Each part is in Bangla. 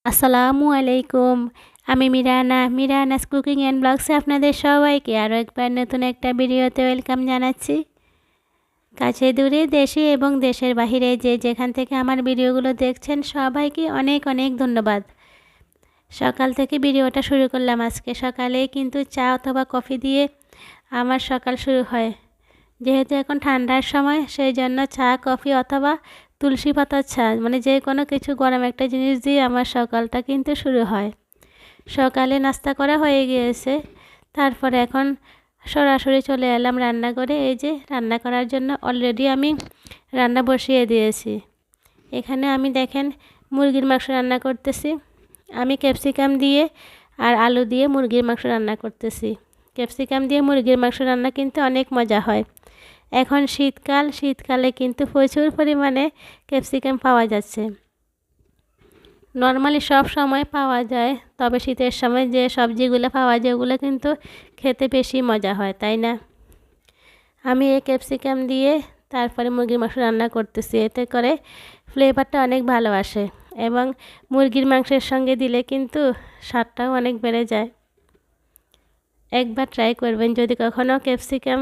আসসালামু আলাইকুম। আমি মিরানাস কুকিং অ্যান্ড ব্লগসে আপনাদের সবাইকে আরও একবার নতুন একটা ভিডিওতে ওয়েলকাম জানাচ্ছি। কাছে দূরে দেশে এবং দেশের বাহিরে যে যেখান থেকে আমার ভিডিওগুলো দেখছেন সবাইকে অনেক অনেক ধন্যবাদ। সকাল থেকে ভিডিওটা শুরু করলাম। আজকে সকালে কিন্তু চা অথবা কফি দিয়ে আমার সকাল শুরু হয়। যেহেতু এখন ঠান্ডার সময় সেই জন্য চা কফি অথবা তুলসী পাতার চা মানে যে কোনো কিছু গরম একটা জিনিস দিয়ে আমার সকালটা কিন্তু শুরু হয়। সকালে নাস্তা করা হয়ে গিয়েছে, তারপরে এখন সরাসরি চলে এলাম রান্নাঘরে। এই যে রান্না করার জন্য অলরেডি আমি রান্না বসিয়ে দিয়েছি। এখানে আমি দেখেন মুরগির মাংস রান্না করতেছি। আমি ক্যাপসিকাম দিয়ে আর আলু দিয়ে মুরগির মাংস রান্না করতেছি। ক্যাপসিকাম দিয়ে মুরগির মাংস রান্না কিন্তু অনেক মজা হয়। এখন শীতকালে কিন্তু প্রচুর পরিমাণে ক্যাপসিকাম পাওয়া যাচ্ছে। নর্মালি সব সময় পাওয়া যায়, তবে শীতের সময় যে সবজিগুলো পাওয়া যায় ওগুলো কিন্তু খেতে বেশি মজা হয়, তাই না? আমি এই ক্যাপসিকাম দিয়ে তারপরে মুরগির মাংস রান্না করতেছি। এতে করে ফ্লেভারটা অনেক ভালো আসে এবং মুরগির মাংসের সঙ্গে দিলে কিন্তু স্বাদটাও অনেক বেড়ে যায়। একবার ট্রাই করবেন, যদি কখনও ক্যাপসিকাম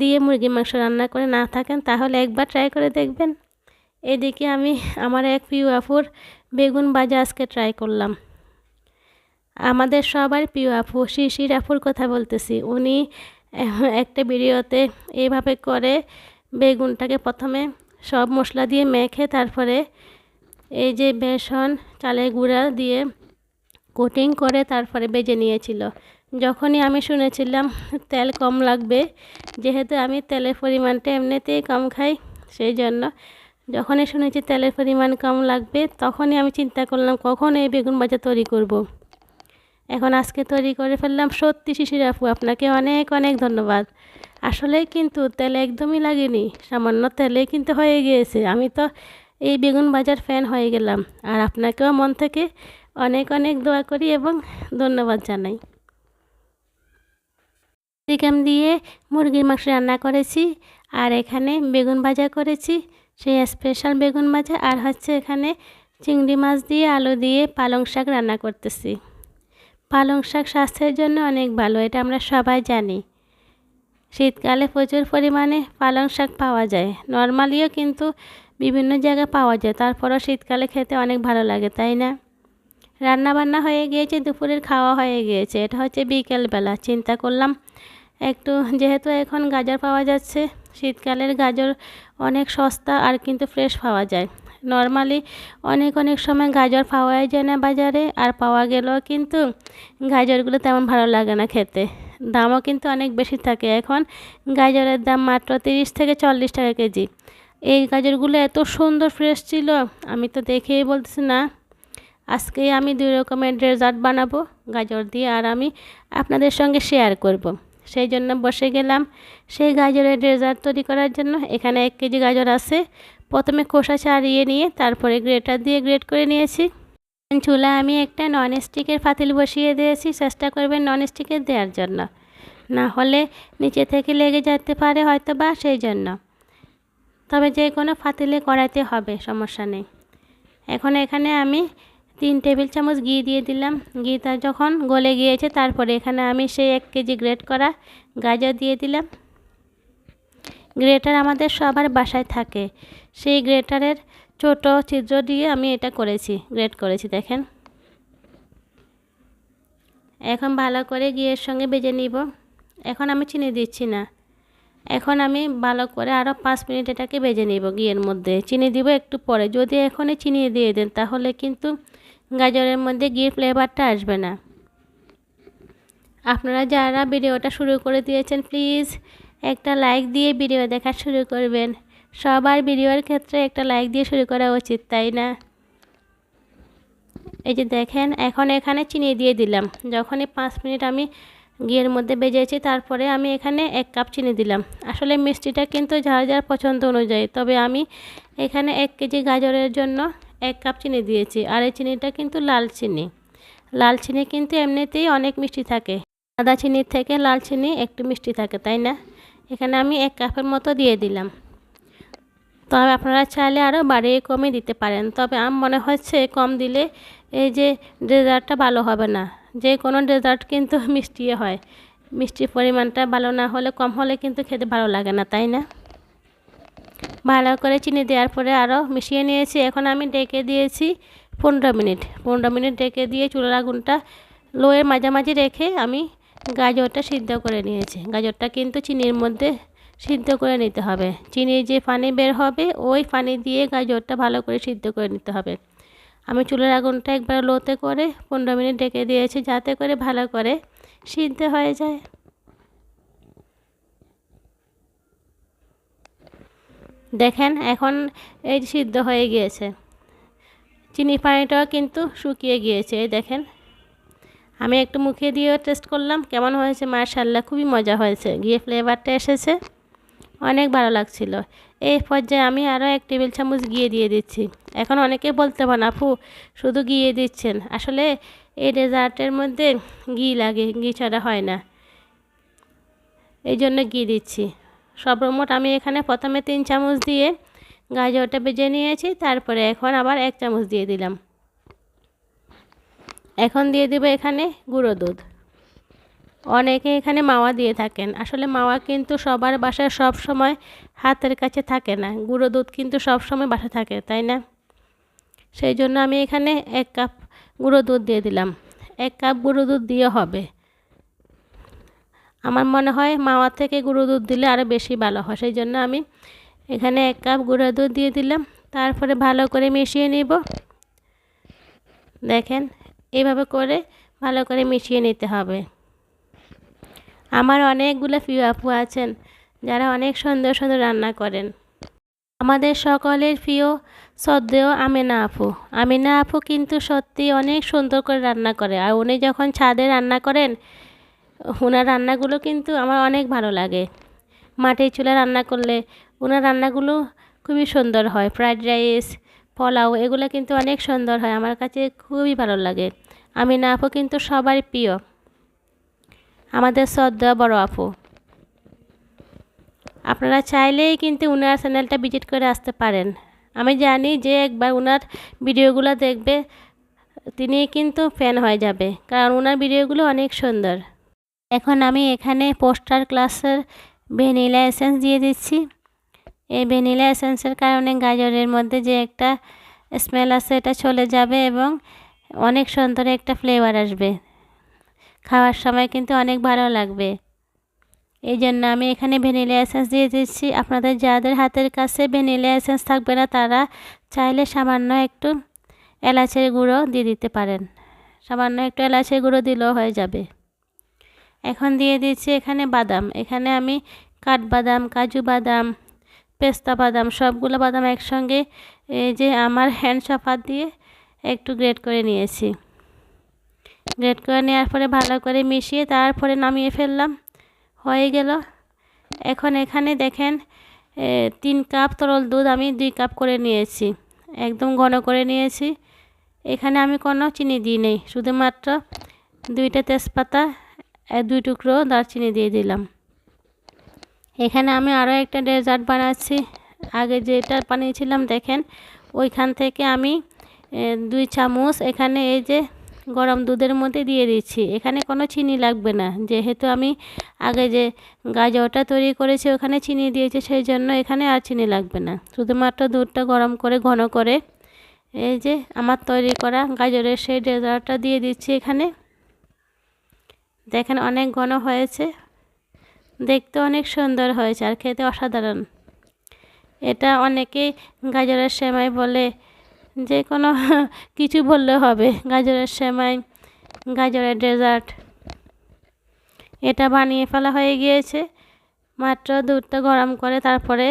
দিয়ে মুরগির মাংস রান্না করে না থাকেন তাহলে একবার ট্রাই করে দেখবেন। এদিকে আমি আমার এক প্রিয় আপুর বেগুন ভাজা আজকে ট্রাই করলাম। আমাদের সবার প্রিয় আপু শিশির আপুর কথা বলতেছি। উনি একটা ভিডিওতে এইভাবে করে বেগুনটাকে প্রথমে সব মশলা দিয়ে মেখে তারপরে এই যে বেসন চালের গুঁড়া দিয়ে কোটিং করে তারপরে ভেজে নিয়েছিল। যখনই আমি শুনেছিলাম তেল কম লাগবে, যেহেতু আমি তেলের পরিমাণটা এমনিতেই কম খাই, সেই জন্য যখনই শুনেছি তেলের পরিমাণ কম লাগবে তখনই আমি চিন্তা করলাম কখন এই বেগুন ভাজা তৈরি করব। এখন আজকে তৈরি করে ফেললাম। সত্যি শিশির আপু, আপনাকে অনেক অনেক ধন্যবাদ। আসলেই কিন্তু তেল একদমই লাগেনি, সামান্য তেলে কিন্তু হয়ে গিয়েছে। আমি তো এই বেগুন ভাজার ফ্যান হয়ে গেলাম। আর আপনাকেও মন থেকে অনেক অনেক দোয়া করি এবং ধন্যবাদ জানাই। চিকেন দিয়ে মুরগির মাংস রান্না করেছি আর এখানে বেগুন ভাজা করেছি, সেই স্পেশাল বেগুন ভাজা। আর হচ্ছে এখানে চিংড়ি মাছ দিয়ে আলু দিয়ে পালং শাক রান্না করতেছি। পালং শাক স্বাস্থ্যের জন্য অনেক ভালো, এটা আমরা সবাই জানি। শীতকালে প্রচুর পরিমাণে পালং শাক পাওয়া যায়। নর্মালিও কিন্তু বিভিন্ন জায়গায় পাওয়া যায়, তারপরও শীতকালে খেতে অনেক ভালো লাগে, তাই না? রান্না বান্না হয়ে গিয়েছে, দুপুরের খাওয়া হয়ে গিয়েছে। এটা হচ্ছে বিকেলবেলা। চিন্তা করলাম একটু, যেহেতু এখন গাজর পাওয়া যাচ্ছে, শীতকালের গাজর অনেক সস্তা আর কিন্তু ফ্রেশ পাওয়া যায়। নর্মালি অনেক সময় গাজর পাওয়াই যায় না বাজারে, আর পাওয়া গেলেও কিন্তু গাজরগুলো তেমন ভালো লাগে না খেতে। দামও কিন্তু অনেক বেশি থাকে। এখন গাজরের দাম মাত্র 30 থেকে 40 টাকা কেজি। এই গাজরগুলো এত সুন্দর ফ্রেশ ছিল, আমি তো দেখেই বলতেছি না, আজকে আমি 2 রকমের ডেজার্ট বানাবো গাজর দিয়ে, আর আমি আপনাদের সঙ্গে শেয়ার করব। সেই জন্য বসে গেলাম সেই গাজরের ডেজার্ট তৈরি করার জন্য। এখানে 1 কেজি গাজর আছে। প্রথমে খোসা ছাড়িয়ে নিয়ে তারপরে গ্রেটার দিয়ে গ্রেট করে নিয়েছি। চুলায় আমি একটা ননস্টিকের পাতিল বসিয়ে দিয়েছি। চেষ্টা করবেন ননস্টিকের দেওয়ার জন্য, না হলে নিচে থেকে লেগে যেতে পারে হয়তো বা, সেই জন্য। তবে যে কোনো পাতিলে কড়াইতে হবে, সমস্যা নেই। এখন এখানে আমি 3 টেবিল চামচ ঘি দিয়ে দিলাম। ঘিটা যখন গলে গিয়েছে তারপরে এখানে আমি সেই 1 কেজি গ্রেট করা গাজর দিয়ে দিলাম। গ্রেটার আমাদের সবার বাসায় থাকে, সেই গ্রেটারের ছোট ছিদ্র দিয়ে আমি এটা গ্রেট করেছি, দেখেন। এখন ভালো করে ঘিয়ের সঙ্গে ভেজে নিব। এখন আমি চিনি দিচ্ছি না, এখন আমি ভালো করে আরও 5 মিনিট এটাকে ভেজে নিব ঘিয়ের মধ্যে। চিনি দিব একটু পরে। যদি এখনই চিনি দিয়ে দেন তাহলে কিন্তু গাজরের মধ্যে ঘির ফ্লেভারটা আসবে না। আপনারা যারা ভিডিওটা শুরু করে দিয়েছেন প্লিজ একটা লাইক দিয়ে ভিডিও দেখা শুরু করবেন। সবার ভিডিওর ক্ষেত্রে একটা লাইক দিয়ে শুরু করা উচিত, তাই না? এই যে দেখেন, এখন এখানে চিনি দিয়ে দিলাম। যখনই 5 মিনিট আমি ঘিয়ের মধ্যে ভেজেছি তারপরে আমি এখানে 1 কাপ চিনি দিলাম। আসলে মিষ্টিটা কিন্তু যার যার পছন্দ অনুযায়ী, তবে আমি এখানে 1 কেজি গাজরের জন্য 1 কাপ চিনি দিয়েছি। আর এই চিনিটা কিন্তু লাল চিনি। লাল চিনি কিন্তু এমনিতেই অনেক মিষ্টি থাকে। সাদা চিনির থেকে লাল চিনি একটু মিষ্টি থাকে, তাই না? এখানে আমি 1 কাপের মতো দিয়ে দিলাম। তবে আপনারা চাইলে আরও বাড়িয়ে কমে দিতে পারেন, তবে আমার মনে হচ্ছে কম দিলে এই যে ডেজার্টটা ভালো হবে না। যে কোনো ডেজার্ট কিন্তু মিষ্টি হয়, মিষ্টির পরিমাণটা ভালো না হলে, কম হলে কিন্তু খেতে ভালো লাগে না, তাই না? ভালো করে চিনি দেওয়ার পরে আরও মিশিয়ে নিয়েছি। এখন আমি ডেকে দিয়েছি 15 মিনিট। 15 মিনিট ডেকে দিয়ে চুলার আগুনটা লোয়ের মাঝামাঝি রেখে আমি গাজরটা সিদ্ধ করে নিয়েছি। গাজরটা কিন্তু চিনির মধ্যে সিদ্ধ করে নিতে হবে। চিনির যে পানি বের হবে ওই পানি দিয়ে গাজরটা ভালো করে সিদ্ধ করে নিতে হবে। আমি চুলার আগুনটা একবার লোতে করে 15 মিনিট ডেকে দিয়েছি, যাতে করে ভালো করে সিদ্ধ হয়ে যায়। দেখেন এখন এই সিদ্ধ হয়ে গিয়েছে, চিনি পানিটাও কিন্তু শুকিয়ে গিয়েছে। এই দেখেন, আমি একটু মুখে দিয়েও টেস্ট করলাম কেমন হয়েছে। মাশাআল্লাহ, খুবই মজা হয়েছে, ঘিয়ে ফ্লেভারটা এসেছে, অনেক ভালো লাগছিল। এই পর্যায়ে আমি আরও 1 টেবিল চামচ ঘি দিয়ে দিচ্ছি। এখন অনেকে বলতে পারেন আপু শুধু ঘি দিচ্ছেন, আসলে এই ডেজার্টের মধ্যে ঘি লাগে, ঘি ছাড়া হয় না, এই জন্য ঘি দিচ্ছি। সর্বমোট আমি এখানে প্রথমে 3 চামচ দিয়ে গাজরটা ভেজে নিয়েছি, তারপরে এখন আবার 1 চামচ দিয়ে দিলাম। এখন দিয়ে দেব এখানে গুঁড়ো দুধ। অনেকে এখানে মাওয়া দিয়ে থাকেন, আসলে মাওয়া কিন্তু সবার বাসায় সব সময় হাতের কাছে থাকে না, গুঁড়ো দুধ কিন্তু সব সময় বাসায় থাকে, তাই না? সেই জন্য আমি এখানে 1 কাপ গুঁড়ো দুধ দিয়ে দিলাম। 1 কাপ গুঁড়ো দুধ দিয়ে হবে। আমার মনে হয় মাওয়া থেকে গুঁড়ো দুধ দিলে আরও বেশি ভালো হয়, সেই জন্য আমি এখানে 1 কাপ গুঁড়ো দুধ দিয়ে দিলাম। তারপরে ভালো করে মিশিয়ে নিব। দেখেন, এইভাবে করে ভালো করে মিশিয়ে নিতে হবে। আমার অনেকগুলো প্রিয় আপু আছেন যারা অনেক সুন্দর সুন্দর রান্না করেন। আমাদের সকলের প্রিয় শ্রদ্ধেয় আমেনা আপু। আমেনা আপু কিন্তু সত্যি অনেক সুন্দর করে রান্না করে, আর উনি যখন ছাদে রান্না করেন ওনার রান্নাগুলো কিন্তু আমার অনেক ভালো লাগে। মাটির চুলায় রান্না করলে ওনার রান্নাগুলো খুবই সুন্দর হয়। ফ্রাইড রাইস, পোলাও এগুলো কিন্তু অনেক সুন্দর হয়, আমার কাছে খুবই ভালো লাগে। আমেনা আপু কিন্তু সবার প্রিয়, আমাদের শ্রদ্ধা বড় আপু। আপনারা চাইলেই কিন্তু ওনার চ্যানেলটা ভিজিট করে আসতে পারেন। আমি জানি যে একবার ওনার ভিডিওগুলো দেখবে তিনি কিন্তু ফ্যান হয়ে যাবে, কারণ ওনার ভিডিওগুলো অনেক সুন্দর। এখন আমি এখানে পোস্টার ক্লাসের ভ্যানিলা এসেন্স দিয়ে দিচ্ছি। এই ভ্যানিলা এসেন্সের কারণে গাজরের মধ্যে যে একটা স্মেল আছে এটা চলে যাবে এবং অনেক সুন্দর একটা ফ্লেভার আসবে, খাওয়ার সময় কিন্তু অনেক ভালো লাগবে। এই জন্য আমি এখানে ভ্যানিলা এসেন্স দিয়ে দিচ্ছি। আপনাদের যাদের হাতের কাছে ভ্যানিলা এসেন্স থাকবে না তারা চাইলে সামান্য একটু এলাচের গুঁড়ো দিয়ে দিতে পারেন, সামান্য একটু এলাচের গুঁড়ো দিলেও হয়ে যাবে। এখন দিয়ে দিচ্ছি এখানে বাদাম। এখানে আমি কাঠবাদাম, কাজু বাদাম, পেস্তা বাদাম সবগুলো বাদাম একসঙ্গে এই যে আমার হ্যান্ড চপার দিয়ে একটু গ্রেট করে নিয়েছি। গ্রেট করে নেওয়ার পরে ভালো করে মিশিয়ে তারপরে নামিয়ে ফেললাম, হয়ে গেল। এখন এখানে দেখেন 3 কাপ তরল দুধ আমি 2 কাপ করে নিয়েছি, একদম ঘন করে নিয়েছি। এখানে আমি কোনো চিনি দিই নেই, শুধুমাত্র 2টা তেজপাতা, 2 টুকরো দারচিনি দিয়ে দিলাম। এখানে আমি আরও একটা ডেজার্ট বানাচ্ছি। আগে যেটা বানিয়েছিলাম দেখেন ওইখান থেকে আমি 2 চামচ এখানে এই যে গরম দুধের মধ্যে দিয়ে দিচ্ছি। এখানে কোনো চিনি লাগবে না, যেহেতু আমি আগে যে গাজরটা তৈরি করেছি ওখানে চিনি দিয়েছি, সেই জন্য এখানে আর চিনি লাগবে না। শুধুমাত্র দুধটা গরম করে ঘন করে এই যে আমার তৈরি করা গাজরের সেই ডেজার্টটা দিয়ে দিচ্ছি এখানে। দেখেন অনেক ঘন হয়েছে, দেখতে অনেক সুন্দর হয়েছে আর খেতে অসাধারণ। এটা অনেকেই গাজরের সেমাই বলে, যে কোনো কিছু বললে হবে, গাজরের সেমাই, গাজরের ডেজার্ট। এটা বানিয়ে ফেলা হয়ে গিয়েছে, মাত্র দুধটা গরম করে তারপরে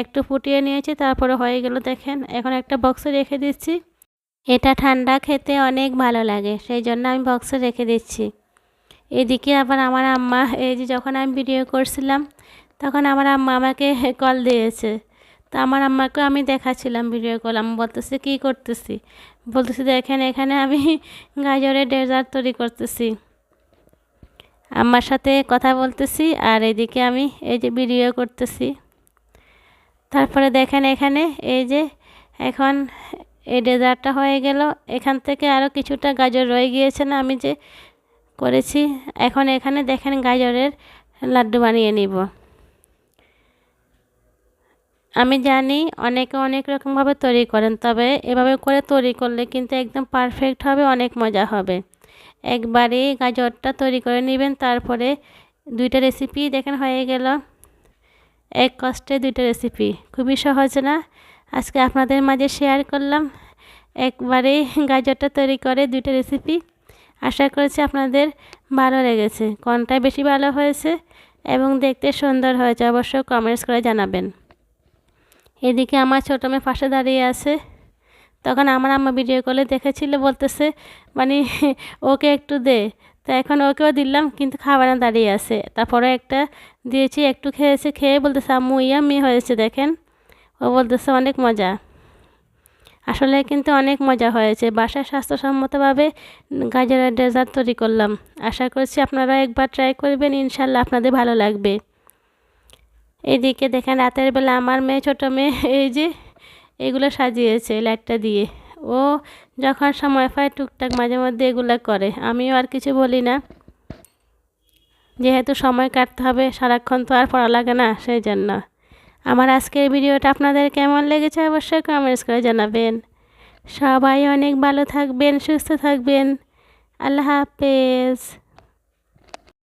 একটু ফুটিয়ে নিয়েছি, তারপরে হয়ে গেল। দেখেন এখন একটা বক্সে রেখে দিচ্ছি। এটা ঠান্ডা খেতে অনেক ভালো লাগে, সেই জন্য আমি বক্সে রেখে দিচ্ছি। এদিকে আবার আমার আম্মা, এই যে যখন আমি ভিডিও করছিলাম তখন আমার আম্মা আমাকে কল দিয়েছে, তো আমার আম্মাকে আমি দেখাচ্ছিলাম ভিডিও কল। আমি বলতেছি কী করতেছি, বলতেছি দেখেন এখানে আমি গাজরের ডেজার্ট তৈরি করতেছি, আম্মার সাথে কথা বলতেছি আর এদিকে আমি এই যে ভিডিও করতেছি। তারপরে দেখেন এখানে এই যে এখন এই ডেজার্টটা হয়ে গেল। এখান থেকে আরও কিছুটা গাজর রয়ে গিয়েছে না আমি যে করেছি। এখন এখানে দেখেন গাজরের লাড্ডু বানিয়ে নিব। আমি জানি অনেকে অনেক রকমভাবে তৈরি করেন, তবে এভাবে করে তৈরি করলে কিন্তু একদম পারফেক্ট হবে, অনেক মজা হবে। একবারে গাজরটা তৈরি করে নেবেন। তারপরে দুইটা রেসিপি দেখেন হয়ে গেল, এক কষ্টে দুইটা রেসিপি। খুবই সহজ না? আজকে আপনাদের মাঝে শেয়ার করলাম একবারে গাজরটা তৈরি করে দুইটা রেসিপি। আশা করছি আপনাদের ভালো লেগেছে, কোনটা বেশি ভালো হয়েছে এবং দেখতে সুন্দর হয়েছে অবশ্যই কমেন্টস করে জানাবেন। এদিকে আমার ছোটো মেয়ে পাশে দাঁড়িয়ে আছে। তখন আমার আম্মা ভিডিও কলে দেখেছিল, বলতেছে মানে ওকে একটু দে। তো এখন ওকেও দিলাম, কিন্তু খাবার না, দাঁড়িয়ে আছে। তারপরে একটা দিয়েছি, একটু খেয়েছে, খেয়ে বলতেছে আম্মু ইয়াম্মি হয়েছে দেখেন। ও বলতেছে অনেক মজা। আসলে কিন্তু অনেক মজা হয়েছে। বাসায় স্বাস্থ্যসম্মতভাবে গাজরের ডেজার্ট তৈরি করলাম। আশা করছি আপনারা একবার ট্রাই করবেন, ইনশাল্লাহ আপনাদের ভালো লাগবে। এদিকে দেখেন রাতের বেলা আমার মেয়ে, ছোটো মেয়ে, এই যে এগুলো সাজিয়েছে লাইটটা দিয়ে। ও যখন সময় পায় টুকটাক মাঝে মধ্যে এগুলো করে, আমিও আর কিছু বলি না, যেহেতু সময় কাটতে হবে, সারাক্ষণ তো আর পড়া লাগে না, সেই জন্য। আমার আজকের ভিডিওটা আপনাদের কেমন লেগেছে অবশ্যই কমেন্টস করে জানাবেন। সবাই অনেক ভালো থাকবেন, সুস্থ থাকবেন। আল্লাহ হাফেজ।